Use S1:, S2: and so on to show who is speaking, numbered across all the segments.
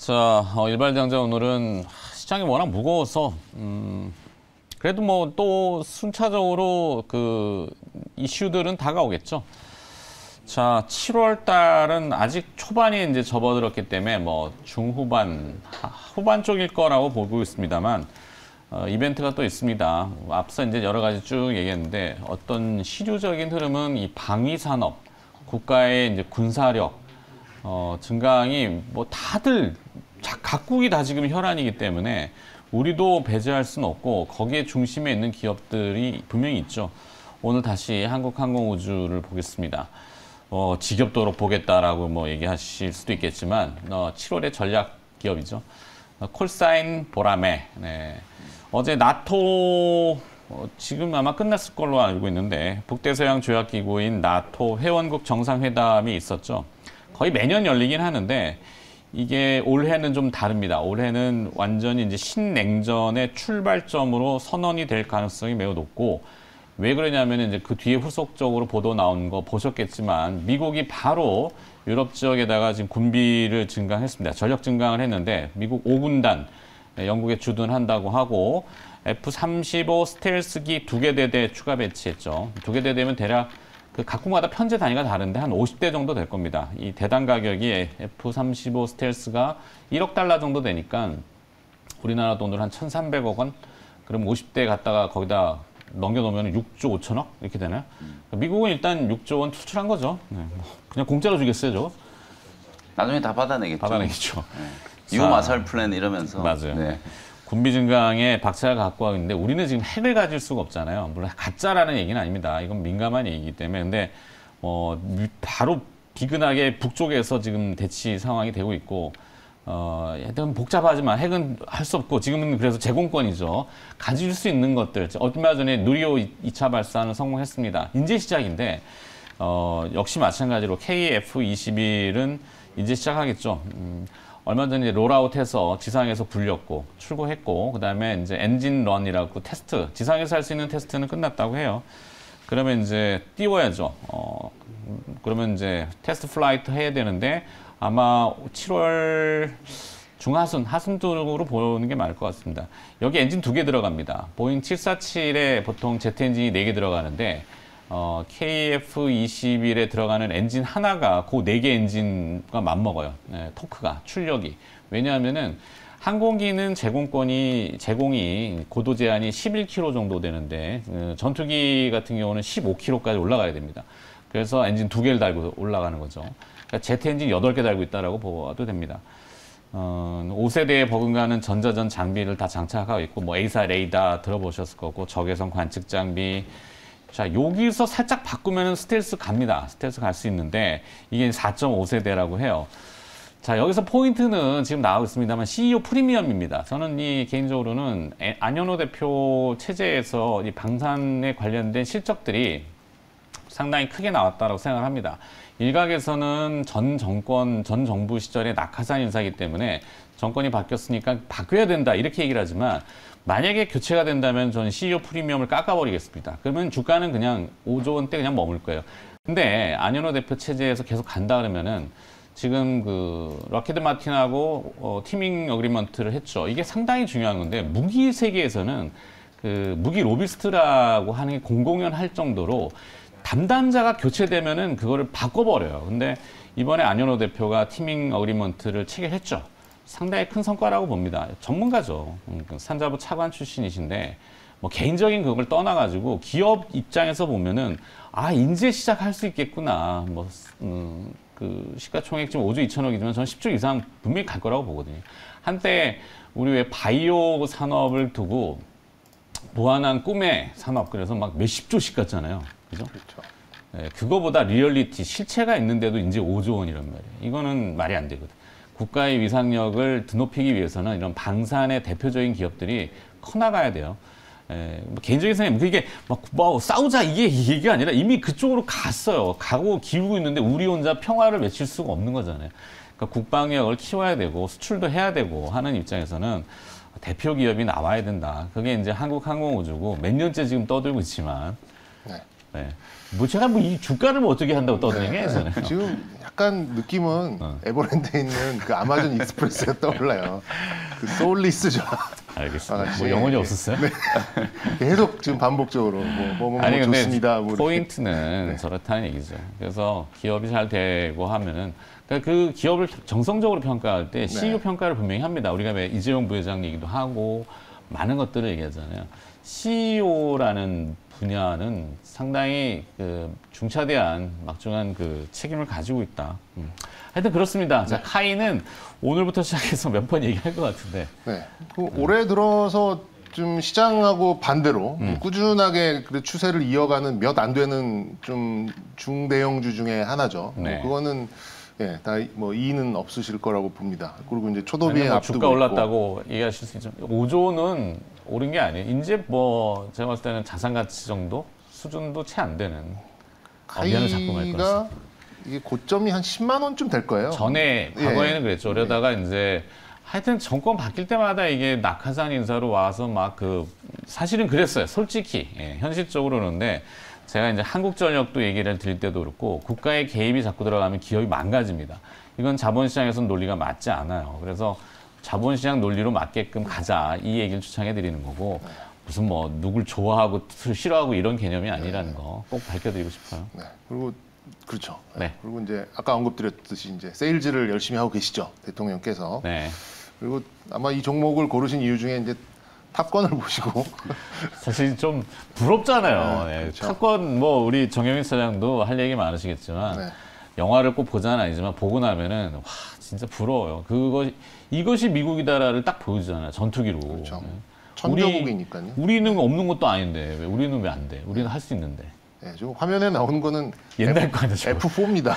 S1: 자, 일발장자 오늘은 시장이 워낙 무거워서 그래도 뭐 또 순차적으로 그 이슈들은 다가오겠죠. 자, 7월 달은 아직 초반이 이제 접어들었기 때문에 뭐 중후반, 후반 쪽일 거라고 보고 있습니다만 이벤트가 또 있습니다. 앞서 이제 여러 가지 쭉 얘기했는데 어떤 시류적인 흐름은 이 방위 산업, 국가의 이제 군사력 증강이 뭐 다들 각국이 다 지금 혈안이기 때문에 우리도 배제할 수는 없고 거기에 중심에 있는 기업들이 분명히 있죠. 오늘 다시 한국항공우주를 보겠습니다. 지겹도록 보겠다라고 뭐 얘기하실 수도 있겠지만 7월의 전략 기업이죠. 콜사인 보라매. 네. 어제 나토 지금 아마 끝났을 걸로 알고 있는데 북대서양 조약기구인 나토 회원국 정상회담이 있었죠. 거의 매년 열리긴 하는데 이게 올해는 좀 다릅니다. 올해는 완전히 이제 신냉전의 출발점으로 선언이 될 가능성이 매우 높고 왜 그러냐면 이제 그 뒤에 후속적으로 보도 나온 거 보셨겠지만 미국이 바로 유럽 지역에다가 지금 군비를 증강했습니다. 전력 증강을 했는데 미국 5군단 영국에 주둔한다고 하고 F-35 스텔스기 2개 대대 추가 배치했죠. 2개 대대면 대략 그 각국마다 편제 단위가 다른데 한 50대 정도 될 겁니다. 이 대당 가격이 F-35 스텔스가 1억 달러 정도 되니까 우리나라 돈으로 한 1,300억 원? 그럼 50대 갖다가 거기다 넘겨놓으면 6조 5천억? 이렇게 되나요? 미국은 일단 6조 원 투출한 거죠. 네, 뭐 그냥 공짜로 주겠어요, 저거?
S2: 나중에 다 받아내겠죠.
S1: 받아내겠죠.
S2: 네. 유마살 플랜 이러면서.
S1: 맞아요.
S2: 네.
S1: 군비 증강에 박차가 갖고 가고 있는데 우리는 지금 핵을 가질 수가 없잖아요. 물론 가짜라는 얘기는 아닙니다. 이건 민감한 얘기이기 때문에. 근데 바로 비근하게 북쪽에서 지금 대치 상황이 되고 있고 하여튼 복잡하지만 핵은 할 수 없고 지금은 그래서 제공권이죠. 가질 수 있는 것들. 얼마 전에 누리호 2차 발사는 성공했습니다. 이제 시작인데 역시 마찬가지로 KF-21은 이제 시작하겠죠. 얼마 전에 롤아웃해서 지상에서 굴렸고 출고했고 그다음에 이제 엔진 런이라고 테스트, 지상에서 할 수 있는 테스트는 끝났다고 해요. 그러면 이제 띄워야죠. 그러면 이제 테스트 플라이트 해야 되는데 아마 7월 하순 쪽으로 보는 게 맞을 것 같습니다. 여기 엔진 2개 들어갑니다. 보잉 747에 보통 제트 엔진이 4개 들어가는데 KF-21에 들어가는 엔진 하나가 그 4개 엔진과 맞먹어요. 네, 토크가, 출력이. 왜냐하면은 항공기는 제공이 고도 제한이 11km 정도 되는데 전투기 같은 경우는 15km까지 올라가야 됩니다. 그래서 엔진 2개를 달고 올라가는 거죠. 그러니까 제트 엔진 8개 달고 있다라고 봐도 됩니다. 5세대에 버금가는 전자전 장비를 다 장착하고 있고 뭐 A사 레이더 들어보셨을 거고 적외선 관측 장비. 자, 여기서 살짝 바꾸면 스텔스 갑니다. 스텔스 갈 수 있는데 이게 4.5세대라고 해요. 자, 여기서 포인트는 지금 나오고 있습니다만 CEO 프리미엄입니다. 저는 이 개인적으로는 안현호 대표 체제에서 이 방산에 관련된 실적들이 상당히 크게 나왔다고 생각을 합니다. 일각에서는 전 정부 시절에 낙하산 인사이기 때문에 정권이 바뀌었으니까 바뀌어야 된다 이렇게 얘기를 하지만 만약에 교체가 된다면 저는 CEO 프리미엄을 깎아버리겠습니다. 그러면 주가는 그냥 5조 원대 그냥 머물 거예요. 근데 안현호 대표 체제에서 계속 간다 그러면은 지금 그 럭히드 마틴하고 티밍 어그리먼트를 했죠. 이게 상당히 중요한 건데 무기 세계에서는 그 무기 로비스트라고 하는 게 공공연할 정도로 담당자가 교체되면은 그거를 바꿔버려요. 근데 이번에 안현호 대표가 티밍 어그리먼트를 체결했죠. 상당히 큰 성과라고 봅니다. 전문가죠. 산자부 차관 출신이신데 뭐 개인적인 그걸 떠나가지고 기업 입장에서 보면은 이제 시작할 수 있겠구나. 그 시가총액 지금 5조 2천억이지만 저는 10조 이상 분명히 갈 거라고 보거든요. 한때 우리 왜 바이오 산업을 두고 무한한 꿈의 산업 그래서 막 몇십 조씩 갔잖아요. 그죠?
S2: 그렇죠.
S1: 네, 그거보다 리얼리티 실체가 있는데도 이제 5조 원이란 말이에요. 이거는 말이 안 되거든. 국가의 위상력을 드높이기 위해서는 이런 방산의 대표적인 기업들이 커나가야 돼요. 뭐 개인적인 생각에 그게 막 싸우자 이게 얘기가 아니라 이미 그쪽으로 갔어요. 가고 기울고 있는데 우리 혼자 평화를 맺힐 수가 없는 거잖아요. 그러니까 국방력을 키워야 되고 수출도 해야 되고 하는 입장에서는 대표 기업이 나와야 된다. 그게 이제 한국항공우주고 몇 년째 지금 떠들고 있지만
S3: 네.
S1: 네. 뭐 제가 뭐 이 주가를 뭐 어떻게 한다고 떠드는 저는.
S3: 지금 약간 느낌은 에버랜드에 있는 그 아마존 익스프레스가 떠올라요. 그 소울리스죠.
S1: 알겠습니다. 뭐 영혼이 없었어요?
S3: 네. 계속 지금 반복적으로
S1: 아니 근데
S3: 좋습니다. 뭐
S1: 포인트는
S3: 네.
S1: 저렇다는 얘기죠. 그래서 기업이 잘 되고 하면은 그러니까 그 기업을 정성적으로 평가할 때 CEO 평가를 분명히 합니다. 우리가 왜 이재용 부회장 얘기도 하고 많은 것들을 얘기하잖아요. CEO라는 분야는 상당히 그 중차대한 막중한 그 책임을 가지고 있다. 하여튼 그렇습니다. 자, 카이는 오늘부터 시작해서 몇 번 얘기할 것 같은데.
S3: 네. 그 올해 들어서 좀 시장하고 반대로 꾸준하게 그 추세를 이어가는 몇 안 되는 좀 중대형주 중에 하나죠.
S1: 네.
S3: 그거는 예, 다 뭐 이의는 없으실 거라고 봅니다. 그리고 이제 초도비에
S1: 아니, 뭐
S3: 앞두고
S1: 주가 올랐다고 얘기하실 수 있죠. 5조는 오른 게 아니에요. 이제 뭐 제가 봤을 때는 자산 가치 정도 수준도 채 안 되는 면을 잡고 갈
S3: 카이가
S1: 거였어요.
S3: 이게 고점이 한 10만 원쯤 될 거예요.
S1: 전에 과거에는 그랬죠. 그러다가 이제 하여튼 정권 바뀔 때마다 이게 낙하산 인사로 와서 막 그 사실은 그랬어요. 솔직히 현실적으로 그런데 제가 이제 한국전력도 얘기를 드릴 때도 그렇고 국가의 개입이 자꾸 들어가면 기업이 망가집니다. 이건 자본시장에서는 논리가 맞지 않아요. 그래서 자본시장 논리로 맞게끔 가자 이 얘기를 추천해 드리는 거고 무슨 뭐 누굴 좋아하고 싫어하고 이런 개념이 아니라는 거 꼭 밝혀드리고 싶어요.
S3: 네. 그리고 그렇죠.
S1: 네.
S3: 그리고 이제 아까 언급드렸듯이 이제 세일즈를 열심히 하고 계시죠, 대통령께서.
S1: 네.
S3: 그리고 아마 이 종목을 고르신 이유 중에 이제 탑건을 보시고
S1: 사실 좀 부럽잖아요.
S3: 네,
S1: 네,
S3: 그렇죠.
S1: 탑건 뭐 우리 정영민 사장도 할 얘기 많으시겠지만
S3: 네.
S1: 영화를 꼭 보자는 아니지만 보고 나면은 와 진짜 부러워요. 이것이 미국이다를 딱 보여주잖아요. 전투기로.
S3: 그렇죠.
S1: 네.
S3: 천조국이니까요.
S1: 우리는 없는 것도 아닌데 왜 우리는 왜 안 돼? 우리는 할 수 있는데.
S3: 네, 지금 화면에 나오는 거는
S1: 옛날 거 아니죠?
S3: F4입니다.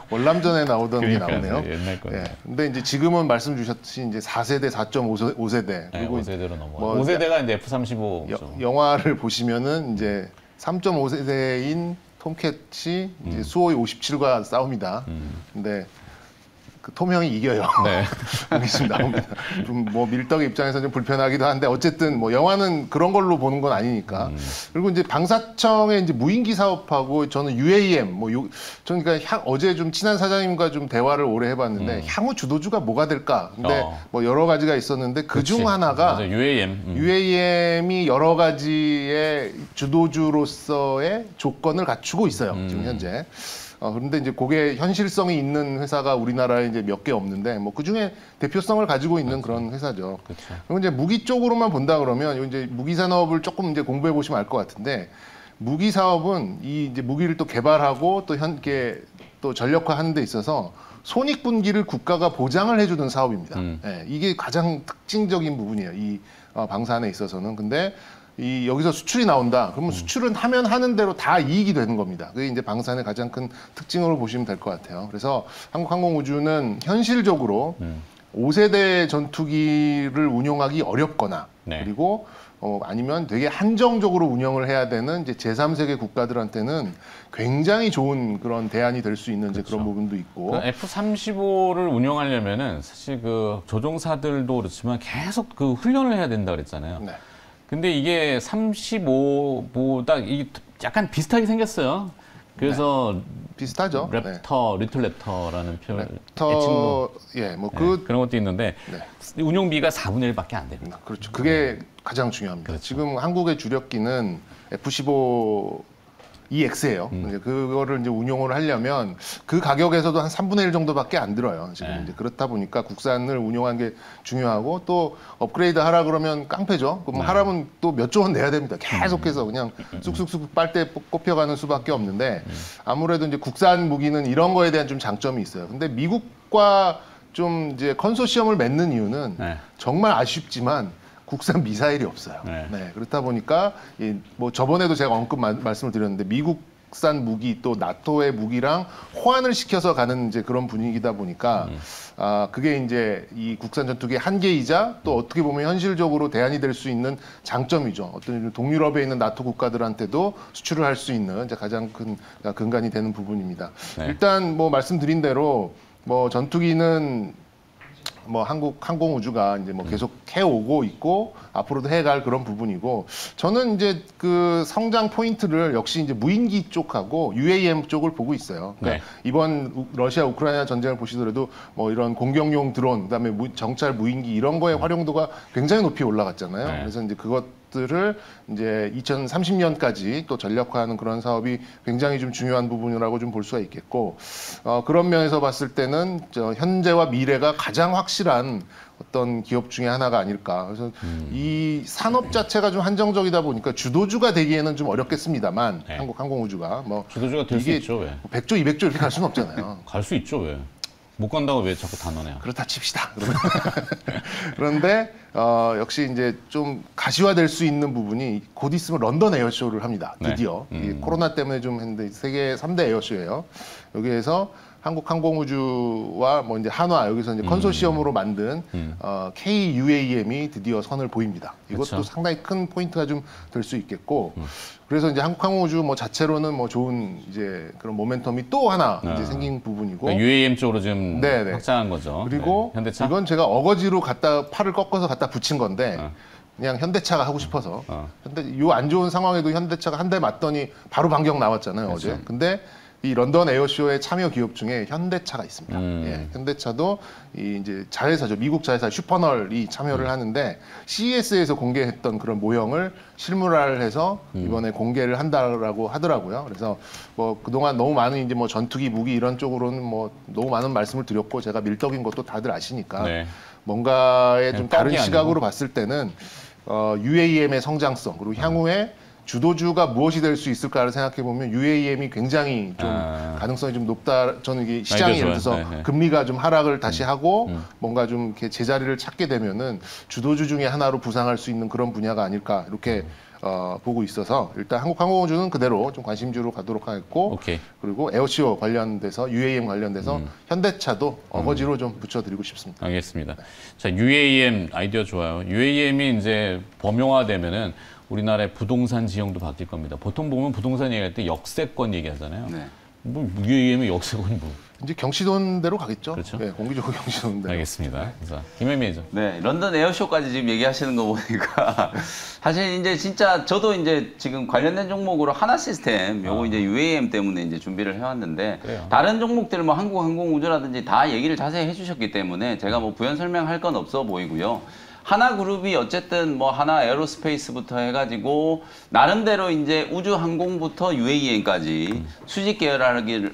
S3: 월남전에 나오던 게
S1: 그러니까요.
S3: 나오네요.
S1: 옛날 거예요.
S3: 네. 근데 이제 지금은 말씀 주셨듯이 이제 4세대, 4.5세대
S1: 네,
S3: 그리고
S1: 5세대로 넘어가.
S3: 뭐
S1: 5세대가 이제 F-35죠.
S3: 영화를 보시면은 이제 3.5세대인 톰캣이 이제 수호이 57과 싸웁니다. 근데 그 톰 형이 이겨요.
S1: 네.
S3: 이게 지금 나옵니다. 좀 뭐 밀떡의 입장에서 좀 불편하기도 한데 어쨌든 뭐 영화는 그런 걸로 보는 건 아니니까. 그리고 이제 방사청의 이제 무인기 사업하고 저는 UAM 저는 그러니까 어제 좀 친한 사장님과 좀 대화를 오래 해봤는데 향후 주도주가 뭐가 될까? 근데 뭐 여러 가지가 있었는데 그 중 하나가
S1: 맞아, UAM.
S3: UAM이 여러 가지의 주도주로서의 조건을 갖추고 있어요. 지금 현재. 그런데 이제 그게 현실성이 있는 회사가 우리나라에 이제 몇 개 없는데 뭐 그 중에 대표성을 가지고 있는 그런 회사죠.
S1: 그렇죠.
S3: 그리고 이제 무기 쪽으로만 본다 그러면 이제 무기 산업을 조금 이제 공부해 보시면 알 것 같은데 무기 사업은 이 이제 무기를 또 개발하고 또 또 전력화하는 데 있어서 손익분기를 국가가 보장을 해주는 사업입니다. 예, 이게 가장 특징적인 부분이에요. 이 방산에 있어서는. 근데 여기서 수출이 나온다. 그러면 수출은 하면 하는 대로 다 이익이 되는 겁니다. 그게 이제 방산의 가장 큰 특징으로 보시면 될 것 같아요. 그래서 한국항공우주는 현실적으로 5세대 전투기를 운용하기 어렵거나 그리고 아니면 되게 한정적으로 운영을 해야 되는 이제 제3세계 국가들한테는 굉장히 좋은 그런 대안이 될 수 있는 이제 그런 부분도 있고.
S1: 그 F-35를 운영하려면은 사실 그 조종사들도 그렇지만 계속 그 훈련을 해야 된다 그랬잖아요.
S3: 네.
S1: 근데 이게 35보다 이게 약간 비슷하게 생겼어요. 그래서
S3: 비슷하죠.
S1: 랩터, 리틀 랩터라는 표현,
S3: 랩터,
S1: 그런 것도 있는데 운용비가 4분의 1밖에 안 됩니다.
S3: 그렇죠. 그게 가장 중요합니다.
S1: 그렇죠.
S3: 지금 한국의 주력기는 F-15 EX예요. 이제 그거를 이제 운용을 하려면 그 가격에서도 한 3분의 1 정도밖에 안 들어요. 지금 이제 그렇다 보니까 국산을 운용하는 게 중요하고 또 업그레이드 하라 그러면 깡패죠. 그럼 하라면 또 몇 조 원 내야 됩니다. 계속해서 그냥 쑥쑥쑥 빨대 꼽혀가는 수밖에 없는데 아무래도 이제 국산 무기는 이런 거에 대한 좀 장점이 있어요. 근데 미국과 좀 이제 컨소시엄을 맺는 이유는 정말 아쉽지만 국산 미사일이 없어요. 네, 그렇다 보니까 뭐 저번에도 제가 언급 말씀을 드렸는데 미국산 무기 또 나토의 무기랑 호환을 시켜서 가는 이제 그런 분위기다 보니까 그게 이제 이 국산 전투기의 한계이자 또 어떻게 보면 현실적으로 대안이 될 수 있는 장점이죠. 어떤 동유럽에 있는 나토 국가들한테도 수출을 할 수 있는 이제 가장 큰 근간이 되는 부분입니다. 일단 뭐 말씀드린 대로 뭐 전투기는 뭐 한국 항공우주가 이제 뭐 계속 해오고 있고 앞으로도 해갈 그런 부분이고 저는 이제 그 성장 포인트를 역시 이제 무인기 쪽하고 UAM 쪽을 보고 있어요. 그러니까 이번 러시아 우크라이나 전쟁을 보시더라도 뭐 이런 공격용 드론 그다음에 정찰 무인기 이런 거의 활용도가 굉장히 높이 올라갔잖아요. 그래서 이제 그것들을 이제 2030년까지 또 전력화하는 그런 사업이 굉장히 좀 중요한 부분이라고 좀 볼 수가 있겠고 그런 면에서 봤을 때는 현재와 미래가 가장 확실한 어떤 기업 중에 하나가 아닐까. 그래서 이 산업 자체가 좀 한정적이다 보니까 주도주가 되기에는 좀 어렵겠습니다만 한국 항공우주가 뭐
S1: 주도주가 될 수 있죠. 왜?
S3: 100조, 200조 이렇게 갈 수는 없잖아요.
S1: 갈 수 있죠. 왜? 못 간다고 왜 자꾸 단언해요?
S3: 그렇다 칩시다. 그런데 역시 이제 좀 가시화될 수 있는 부분이 곧 있으면 런던 에어쇼를 합니다. 드디어 이 코로나 때문에 좀 했는데 세계 3대 에어쇼예요. 여기에서 한국 항공우주와 뭐 이제 한화 여기서 이제 컨소시엄으로 만든 KUAM이 드디어 선을 보입니다. 이것도
S1: 그쵸.
S3: 상당히 큰 포인트가 좀 될 수 있겠고 그래서 이제 한국 항공우주 뭐 자체로는 뭐 좋은 이제 그런 모멘텀이 또 하나 이제 생긴 부분이고
S1: 그러니까 UAM 쪽으로 좀
S3: 네네.
S1: 확장한 거죠.
S3: 그리고
S1: 현대차.
S3: 이건 제가 어거지로 갖다 팔을 꺾어서 갖다 붙인 건데 그냥 현대차가 하고 싶어서 근데 요 안 좋은 상황에도 현대차가 한 대 맞더니 바로 반격 나왔잖아요.
S1: 그렇죠.
S3: 어제. 근데 이 런던 에어쇼의 참여 기업 중에 현대차가 있습니다. 예, 현대차도 이 이제 자회사죠. 미국 자회사 슈퍼널이 참여를 하는데 CES에서 공개했던 그런 모형을 실물화를 해서 이번에 공개를 한다라고 하더라고요. 그래서 뭐 그동안 너무 많은 이제 뭐 전투기, 무기 이런 쪽으로는 뭐 너무 많은 말씀을 드렸고 제가 밀떡인 것도 다들 아시니까
S1: 네.
S3: 뭔가의 좀 다른
S1: 떡이
S3: 시각으로
S1: 아니고.
S3: 봤을 때는 UAM의 성장성 그리고 향후에 주도주가 무엇이 될 수 있을까를 생각해 보면 UAM이 굉장히 좀 가능성이 좀 높다. 저는 이게 시장이 예를 들어서
S1: 좋아요. 네, 네.
S3: 금리가 좀 하락을 다시 하고 뭔가 좀 이렇게 제자리를 찾게 되면은 주도주 중에 하나로 부상할 수 있는 그런 분야가 아닐까 이렇게 보고 있어서 일단 한국항공우주는 그대로 좀 관심주로 가도록 하겠고
S1: 오케이.
S3: 그리고 에어시오 관련돼서 UAM 관련돼서 현대차도 어거지로 좀 붙여드리고 싶습니다.
S1: 알겠습니다. 자, UAM 아이디어 좋아요. UAM이 이제 범용화되면은 우리나라의 부동산 지형도 바뀔 겁니다. 보통 보면 부동산 얘기할 때 역세권 얘기하잖아요.
S2: 네.
S1: 뭐 UAM이 역세권이 뭐?
S3: 이제 경시돈대로 가겠죠.
S1: 그렇죠.
S3: 네, 공기적으로 경시돈대로.
S1: 알겠습니다. 그래서 김현 매니저.
S2: 네, 런던 에어쇼까지 지금 얘기하시는 거 보니까 사실 이제 진짜 저도 이제 지금 관련된 종목으로 하나 시스템 요거 이제 UAM 때문에 이제 준비를 해왔는데
S1: 그래요.
S2: 다른 종목들 뭐 한국항공우주라든지 다 얘기를 자세히 해주셨기 때문에 제가 뭐 부연 설명할 건 없어 보이고요. 하나그룹이 어쨌든 뭐 하나 에어로스페이스부터 해가지고 나름대로 이제 우주항공부터 UAM까지 수직 계열화를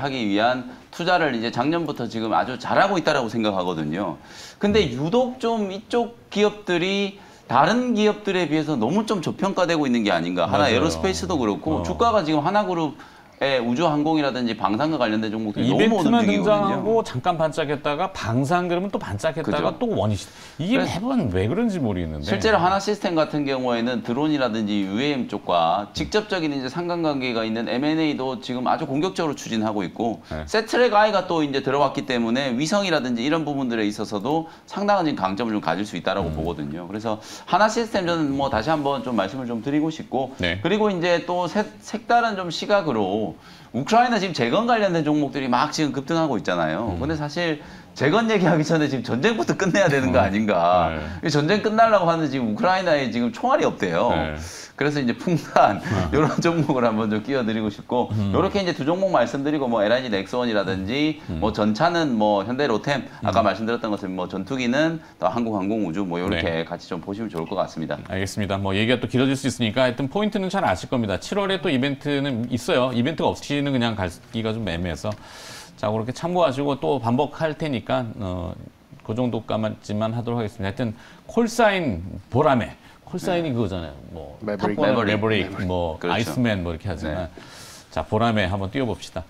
S2: 하기 위한 투자를 이제 작년부터 지금 아주 잘하고 있다라고 생각하거든요. 근데 유독 좀 이쪽 기업들이 다른 기업들에 비해서 너무 좀 저평가되고 있는 게 아닌가. 하나
S1: 맞아요.
S2: 에어로스페이스도 그렇고 주가가 지금 하나그룹 우주항공이라든지 방산과 관련된 종목들이 너무 못
S1: 이벤트만
S2: 움직이거든요.
S1: 등장하고 잠깐 반짝했다가 방산 그러면 또 반짝했다가
S2: 그죠.
S1: 또 원위시. 이게 매번 왜 그런지 모르겠는데.
S2: 실제로 하나 시스템 같은 경우에는 드론이라든지 UAM 쪽과 직접적인 이제 상관관계가 있는 M&A도 지금 아주 공격적으로 추진하고 있고
S1: 네.
S2: 세트랙 I가 또 이제 들어왔기 때문에 위성이라든지 이런 부분들에 있어서도 상당한 지금 강점을 좀 가질 수 있다라고 보거든요. 그래서 하나 시스템 저는 뭐 다시 한번 좀 말씀을 좀 드리고 싶고
S1: 네.
S2: 그리고 이제 또 색다른 좀 시각으로 우크라이나 지금 재건 관련된 종목들이 막 지금 급등하고 있잖아요. 근데 사실 재건 얘기하기 전에 지금 전쟁부터 끝내야 되는 거 아닌가.
S1: 네.
S2: 전쟁 끝나려고 하는데 지금 우크라이나에 지금 총알이 없대요.
S1: 네.
S2: 그래서 이제 풍산 이런 종목을 한번 좀 끼워드리고 싶고 이렇게 이제 두 종목 말씀드리고 뭐 LIG 넥스원이라든지 뭐 전차는 뭐 현대 로템 아까 말씀드렸던 것처럼 뭐 전투기는 또 한국항공우주 뭐 이렇게
S1: 네.
S2: 같이 좀 보시면 좋을 것 같습니다.
S1: 알겠습니다. 뭐 얘기가 또 길어질 수 있으니까 하여튼 포인트는 잘 아실 겁니다. 7월에 또 이벤트는 있어요. 이벤트가 없이는 그냥 가기가 좀 애매해서 자 그렇게 참고하시고 또 반복할 테니까 그 정도까지만 하도록 하겠습니다. 하여튼 콜사인 보라매 콜사인이 그거잖아요. 뭐
S3: 매브릭.
S1: 탑건, 매브릭, 뭐
S2: 그렇죠.
S1: 아이스맨 뭐 이렇게 하지만 자 보라매 한번 띄워봅시다.